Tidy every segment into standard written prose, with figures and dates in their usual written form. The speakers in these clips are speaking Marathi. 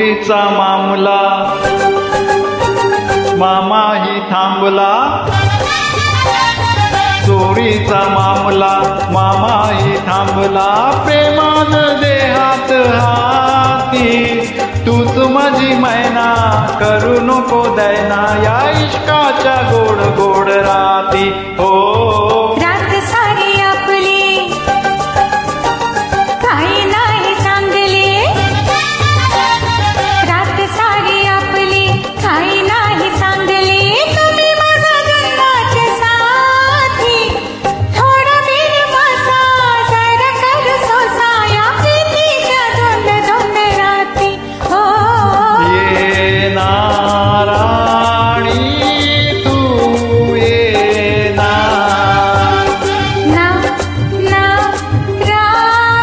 चोरीचा मामला मामाही थांबला, चोरीचा मामला मामाही थांबला, प्रेमान देहात हाती, तूच माझी मैना करू नको दैना, या इश्काच्या गोड गोड राती. हो रात सारी आपली काही नाही सांगले, रात सारी आपली काही नाही सांगले, तुम्ही माझा जन्माचे साथी, थोडा वेळ बसा जरा कर सोसा, या प्रीतीच्या दोन दोन राती. हो ये ना राणी तू ये ना, ना ना राजा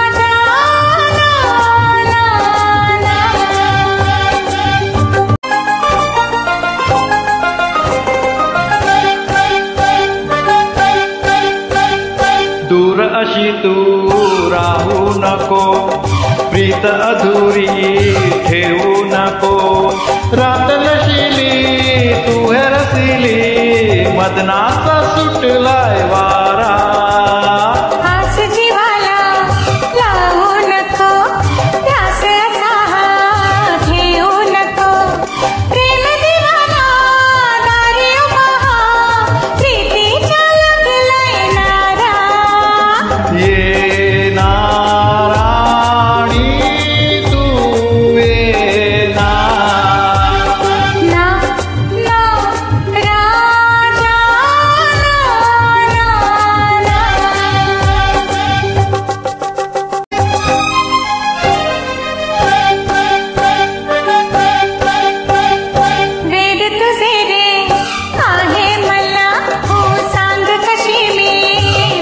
ना दूर अशी तू राहू नको, प्रीत अधुरी ठेवू नको, रात नशिली तू हरसिली, मदनाचा सुटलाय वारा, आस जीवाला लावू नको, ध्यास असा घेऊ नको, प्रेम दिवाना दारी उभा, प्रीतीच्या लागलाय नारा. ये ना राणी तू ये ना, ना ना राजा वेड तुझे रे आहे मला, हो सांग कशी मी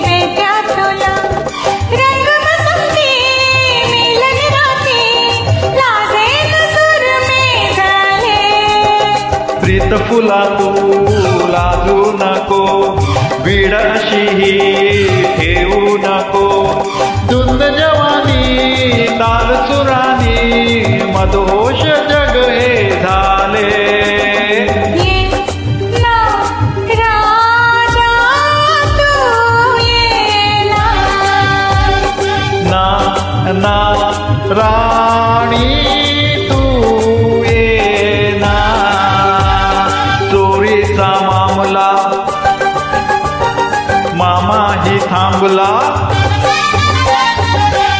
वेड्या तुला, रंग बसंती मिलन राती, लाजे नजर में झाले, प्रीत फुला तू लाजू नको, बीड अशीही ठेवू नको, धुंद जवानी ताल चुरानी, मदहोश जग हे झाले. ये ना राजा तू ये ना, ना ना राणी तू ये ना, चोरीचा मामला मामाही थांबला,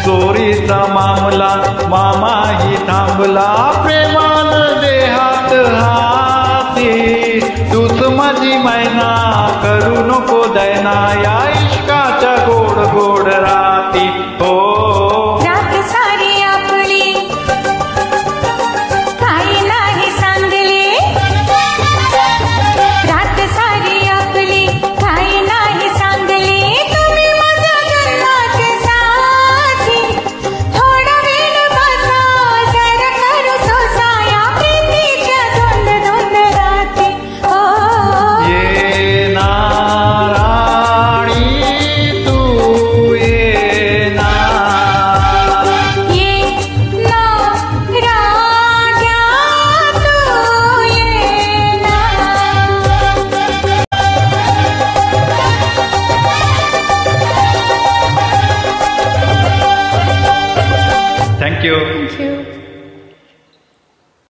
चोरीचा मामला मामाही थांबला, प्रेमान देहात हाती, तूच माझी मैना करू नको दैना, या इश्काच्या गोड गोड राती. हो रात सारी आपली काही नाही सांगले, रात सारी आपली काही नाही सांगले, तुम्ही माझ्या जन्माचे साथी, थोडा वेळ बसा जरा कर सोसा, या प्रीतीच्या दोन दोन राती. हो ये ना राणी तू ये ना, ये ना राजा तू ये ना. थँक्यू. Thank you.